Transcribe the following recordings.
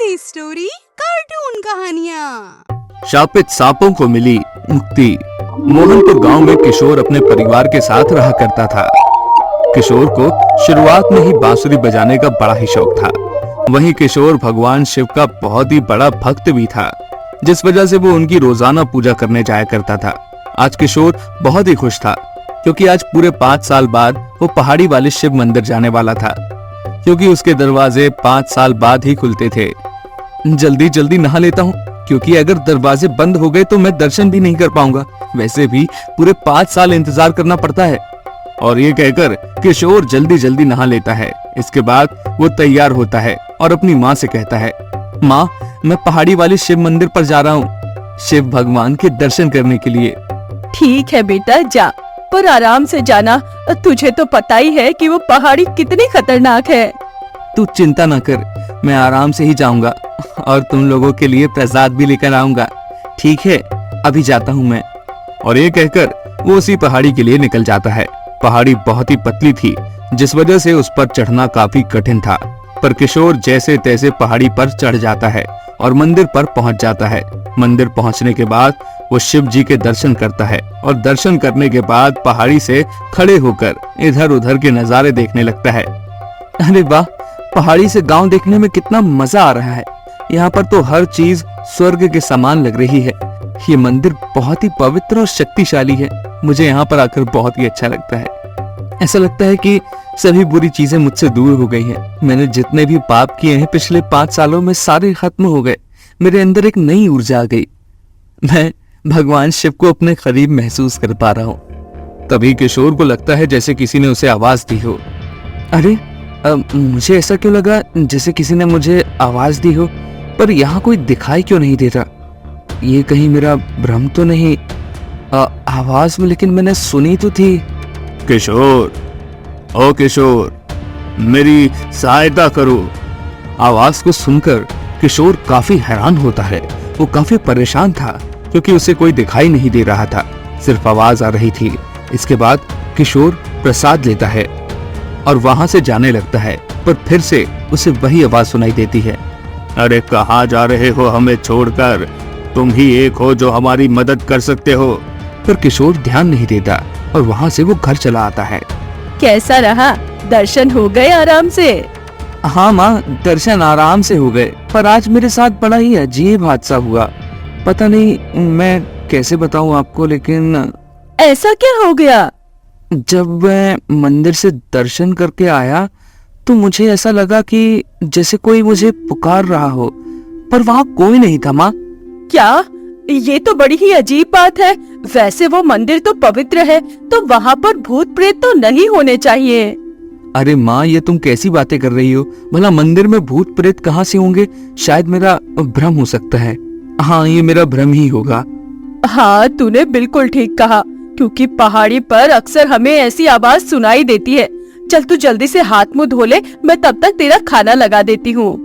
नई story cartoon कहानियाँ। शापित सांपों को मिली मुक्ति। मोहनपुर गांव में किशोर अपने परिवार के साथ रहा करता था। किशोर को शुरुआत में ही बांसुरी बजाने का बड़ा ही शौक था। वहीं किशोर भगवान शिव का बहुत ही बड़ा भक्त भी था, जिस वजह से वो उनकी रोजाना पूजा करने जाया करता था। आज किशोर बहुत ही खुश था क्योंकि आज पूरे 5 साल बाद वो पहाड़ी वाले शिव मंदिर जाने वाला था, क्योंकि उसके दरवाजे 5 साल बाद ही खुलते थे। जल्दी जल्दी नहा लेता हूँ, क्योंकि अगर दरवाजे बंद हो गए तो मैं दर्शन भी नहीं कर पाऊंगा। वैसे भी पूरे 5 साल इंतजार करना पड़ता है। और ये कहकर किशोर जल्दी जल्दी नहा लेता है। इसके बाद वो तैयार होता है और अपनी माँ से कहता है, माँ, मैं पहाड़ी वाले शिव मंदिर पर जा रहा हूँ, शिव भगवान के दर्शन करने के लिए। ठीक है बेटा, जा, पर आराम से जाना। तुझे तो पता ही है कि वो पहाड़ी कितनी खतरनाक है। तू चिंता न कर, मैं आराम से ही जाऊंगा और तुम लोगों के लिए प्रसाद भी लेकर आऊंगा। ठीक है, अभी जाता हूँ मैं। और ये कहकर वो उसी पहाड़ी के लिए निकल जाता है। पहाड़ी बहुत ही पतली थी, जिस वजह से उस पर चढ़ना काफी कठिन था, पर किशोर जैसे तैसे पहाड़ी पर चढ़ जाता है और मंदिर पर पहुंच जाता है। मंदिर पहुंचने के बाद वो शिव जी के दर्शन करता है और दर्शन करने के बाद पहाड़ी से खड़े होकर इधर उधर के नजारे देखने लगता है। अरे वाह, पहाड़ी से गांव देखने में कितना मजा आ रहा है। यहाँ पर तो हर चीज स्वर्ग के समान लग रही है। ये मंदिर बहुत ही पवित्र और शक्तिशाली है। मुझे यहाँ पर आकर बहुत ही अच्छा लगता है। ऐसा लगता है कि सभी बुरी चीजें मुझसे दूर हो गई हैं। मैंने जितने भी पाप किए हैं पिछले 5 सालों में सारे खत्म हो गए। मेरे अंदर एक नई ऊर्जा आ गई। मैं भगवान शिव को अपने करीब महसूस कर पा रहा हूँ। तभी किशोर को लगता है जैसे किसी ने उसे आवाज दी हो। अरे मुझे ऐसा क्यों लगा जैसे किसी ने मुझे आवाज दी हो, पर यहाँ कोई दिखाई क्यों नहीं देता? ये कहीं मेरा भ्रम तो नहीं? आवाज में लेकिन मैंने सुनी तो थी। किशोर, ओ किशोर, मेरी सहायता करो। आवाज को सुनकर किशोर काफी हैरान होता है। वो काफी परेशान था क्योंकि उसे कोई दिखाई नहीं दे रहा था, सिर्फ आवाज आ रही थी। इसके बाद किशोर प्रसाद लेता है और वहां से जाने लगता है, पर फिर से उसे वही आवाज सुनाई देती है। अरे कहाँ जा रहे हो हमें छोड़कर? तुम ही एक हो जो हमारी मदद कर सकते हो। पर किशोर ध्यान नहीं देता और वहां से वो घर चला आता है। कैसा रहा? दर्शन हो गए आराम से? हाँ माँ, दर्शन आराम से हो गए, पर आज मेरे साथ बड़ा ही अजीब हादसा हुआ। पता नहीं मैं कैसे बताऊं आपको, लेकिन ऐसा क्या हो गया? जब मैं मंदिर से दर्शन करके आया तो मुझे ऐसा लगा कि जैसे कोई मुझे पुकार रहा हो, पर वहाँ कोई नहीं था माँ। क्या? ये तो बड़ी ही अजीब बात है। वैसे वो मंदिर तो पवित्र है, तो वहाँ पर भूत प्रेत तो नहीं होने चाहिए। अरे माँ, ये तुम कैसी बातें कर रही हो? भला मंदिर में भूत प्रेत कहाँ से होंगे? शायद मेरा भ्रम हो सकता है। हाँ, ये मेरा भ्रम ही होगा। हाँ, तूने बिल्कुल ठीक कहा, क्योंकि पहाड़ी पर अक्सर हमें ऐसी आवाज सुनाई देती है। चल तू जल्दी से हाथ मुंह धो ले, मैं तब तक तेरा खाना लगा देती हूँ।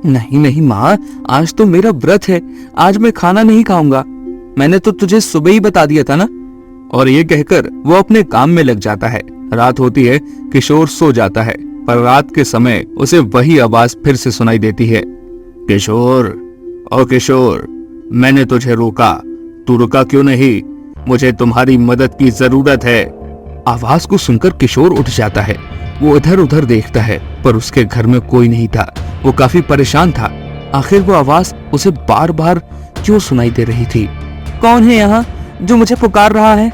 नहीं नहीं माँ, आज तो मेरा व्रत है, आज मैं खाना नहीं खाऊंगा। मैंने तो तुझे सुबह ही बता दिया था ना। और ये कहकर वो अपने काम में लग जाता है। रात होती है, किशोर सो जाता है, पर रात के समय उसे वही आवाज फिर से सुनाई देती है। किशोर, ओ किशोर, मैंने तुझे रोका, तू रुका क्यों नहीं? मुझे तुम्हारी मदद की जरूरत है। आवाज को सुनकर किशोर उठ जाता है। वो इधर उधर देखता है, पर उसके घर में कोई नहीं था। वो काफी परेशान था। आखिर वो आवाज उसे बार बार क्यों सुनाई दे रही थी? कौन है यहाँ जो मुझे पुकार रहा है?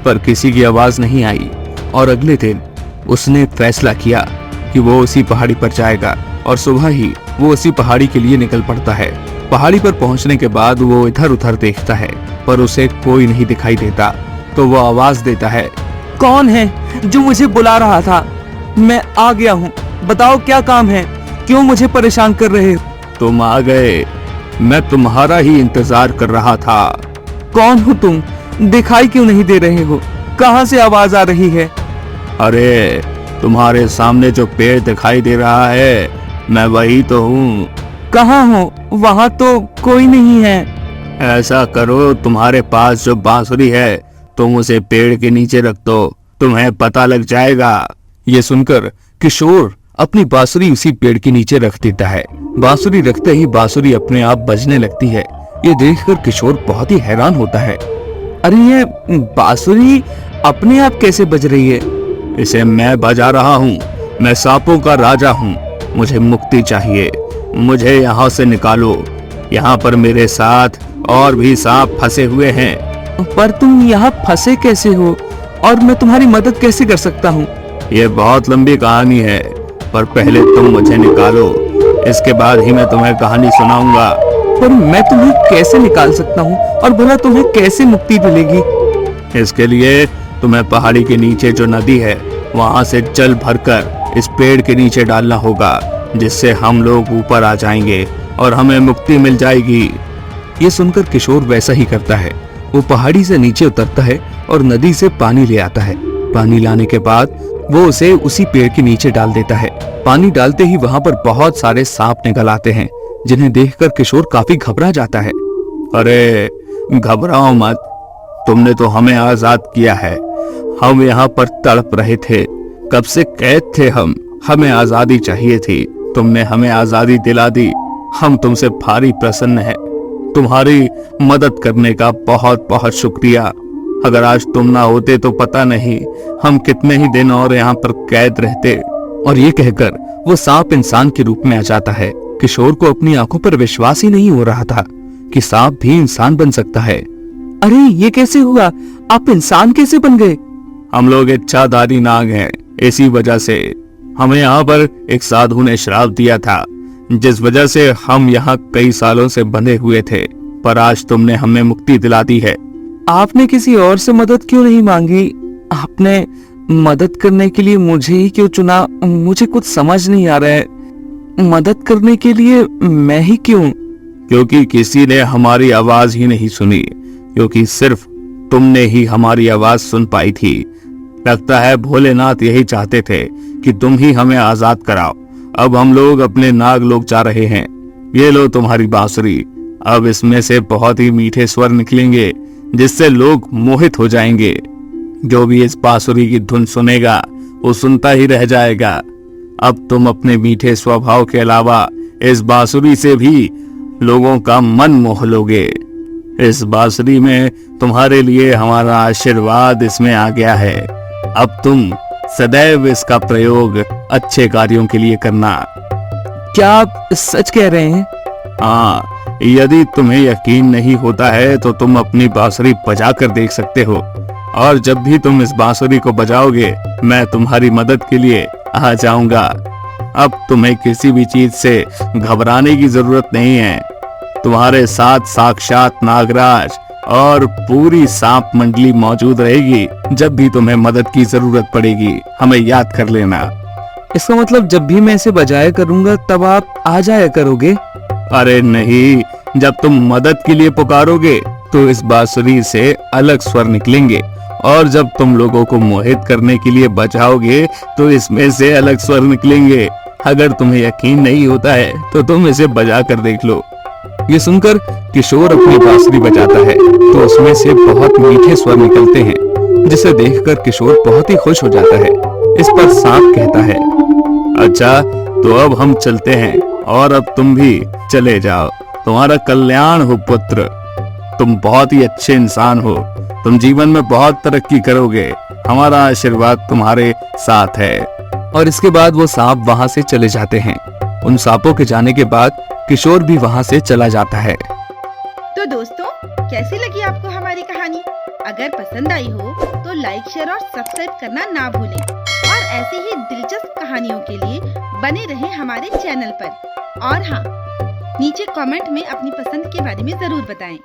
पर किसी की आवाज नहीं आई। और अगले दिन उसने फैसला किया कि वो उसी पहाड़ी पर जाएगा, और सुबह ही वो उसी पहाड़ी के लिए निकल पड़ता है। पहाड़ी पर पहुंचने के बाद वो इधर उधर देखता है, पर उसे कोई नहीं दिखाई देता। तो वो आवाज देता है, कौन है जो मुझे बुला रहा था? मैं आ गया हूँ, बताओ क्या काम है? क्यों मुझे परेशान कर रहे हो? तुम आ गए, मैं तुम्हारा ही इंतजार कर रहा था। कौन हो तुम? दिखाई क्यों नहीं दे रहे हो? कहाँ से आवाज आ रही है? अरे तुम्हारे सामने जो पेड़ दिखाई दे रहा है, मैं वही तो हूँ। कहाँ हो? वहाँ तो कोई नहीं है। ऐसा करो, तुम्हारे पास जो बांसुरी है तुम उसे पेड़ के नीचे रख दो, तुम्हें पता लग जाएगा। ये सुनकर किशोर अपनी बांसुरी उसी पेड़ के नीचे रख देता है। बांसुरी रखते ही बांसुरी अपने आप बजने लगती है। ये देखकर किशोर बहुत ही हैरान होता है। अरे ये बांसुरी अपने आप कैसे बज रही है? इसे मैं बजा रहा हूँ। मैं सांपों का राजा हूँ। मुझे मुक्ति चाहिए। मुझे यहाँ से निकालो। यहाँ पर मेरे साथ और भी सांप फंसे हुए हैं। पर तुम यहाँ फंसे कैसे हो और मैं तुम्हारी मदद कैसे कर सकता हूँ? ये बहुत लंबी कहानी है, पर पहले तुम मुझे निकालो। इसके बाद ही मैं तुम्हें कहानी सुनाऊंगा। पर मैं तुम्हें कैसे निकाल सकता हूँ और भला तुम्हें कैसे मुक्ति मिलेगी? इसके लिए तुम्हें पहाड़ी के नीचे जो नदी है वहाँ से जल भरकर इस पेड़ के नीचे डालना होगा, जिससे हम लोग ऊपर आ जाएंगे और हमें मुक्ति मिल जाएगी। ये सुनकर किशोर वैसा ही करता है। वो पहाड़ी से नीचे उतरता है और नदी से पानी ले आता है। पानी लाने के बाद वो उसे उसी पेड़ के नीचे डाल देता है। पानी डालते ही वहाँ पर बहुत सारे सांप निकल आते हैं, जिन्हें देखकर किशोर काफी घबरा जाता है। अरे घबराओ मत, तुमने तो हमें आजाद किया है। हम यहाँ पर तड़प रहे थे, कब से कैद थे हम। हमें आजादी चाहिए थी, तुमने हमें आजादी दिला दी। हम तुमसे भारी प्रसन्न हैं। तुम्हारी मदद करने का बहुत बहुत शुक्रिया। अगर आज तुम ना होते तो पता नहीं हम कितने ही दिन और यहाँ पर कैद रहते। और ये कहकर वो सांप इंसान के रूप में आ जाता है। किशोर को अपनी आंखों पर विश्वास ही नहीं हो रहा था कि सांप भी इंसान बन सकता है। अरे ये कैसे हुआ? आप इंसान कैसे बन गए? हम लोग इच्छाधारी नाग हैं, इसी वजह से हमें यहाँ पर एक साधु ने श्राप दिया था, जिस वजह से हम यहाँ कई सालों से बंधे हुए थे। पर आज तुमने हमें मुक्ति दिला दी है। आपने किसी और से मदद क्यों नहीं मांगी? आपने मदद करने के लिए मुझे ही क्यों चुना? मुझे कुछ समझ नहीं आ रहा है। मदद करने के लिए मैं ही क्यों? क्योंकि किसी ने हमारी आवाज ही नहीं सुनी, क्योंकि सिर्फ तुमने ही हमारी आवाज सुन पाई थी। लगता है भोलेनाथ यही चाहते थे कि तुम ही हमें आजाद कराओ। अब हम लोग अपने नाग लोग जा रहे हैं। ये लो तुम्हारी बांसुरी। अब इसमें से बहुत ही मीठे स्वर निकलेंगे, जिससे लोग मोहित हो जाएंगे। जो भी इस बांसुरी की धुन सुनेगा वो सुनता ही रह जाएगा। अब तुम अपने मीठे स्वभाव के अलावा इस बांसुरी से भी लोगों का मन मोह लोगे। इस बांसुरी में तुम्हारे लिए हमारा आशीर्वाद इसमें आ गया है। अब तुम सदैव इसका प्रयोग अच्छे कार्यों के लिए करना। क्या आप सच कह रहे हैं? हाँ, यदि तुम्हें यकीन नहीं होता है तो तुम अपनी बांसुरी बजा कर देख सकते हो। और जब भी तुम इस बांसुरी को बजाओगे मैं तुम्हारी मदद के लिए आ जाऊंगा। अब तुम्हें किसी भी चीज से घबराने की जरूरत नहीं है। तुम्हारे साथ साक्षात नागराज और पूरी सांप मंडली मौजूद रहेगी। जब भी तुम्हें मदद की जरूरत पड़ेगी हमें याद कर लेना। इसका मतलब जब भी मैं इसे बजाया करूंगा तब आप आ जाया करोगे? अरे नहीं, जब तुम मदद के लिए पुकारोगे तो इस बांसुरी से अलग स्वर निकलेंगे, और जब तुम लोगों को मोहित करने के लिए बजाओगे तो इसमें से अलग स्वर निकलेंगे। अगर तुम्हें यकीन नहीं होता है तो तुम इसे बजा कर देख लो। ये सुनकर किशोर अपनी बांसुरी बजाता है तो उसमें से बहुत मीठे स्वर निकलते हैं, जिसे देखकर किशोर बहुत ही खुश हो जाता है। इस पर सांप कहता है, अच्छा तो अब हम चलते हैं और अब तुम भी चले जाओ। तुम्हारा कल्याण हो पुत्र। तुम बहुत ही अच्छे इंसान हो। तुम जीवन में बहुत तरक्की करोगे। हमारा आशीर्वाद तुम्हारे साथ है। और इसके बाद वो सांप वहाँ से चले जाते हैं। उन सांपों के जाने के बाद किशोर भी वहाँ से चला जाता है। तो दोस्तों, कैसी लगी आपको हमारी कहानी? अगर पसंद आई हो तो लाइक, शेयर और सब्सक्राइब करना ना भूलें। और ऐसी ही दिलचस्प कहानियों के लिए बने रहें हमारे चैनल पर। और हाँ, नीचे कमेंट में अपनी पसंद के बारे में जरूर बताएं।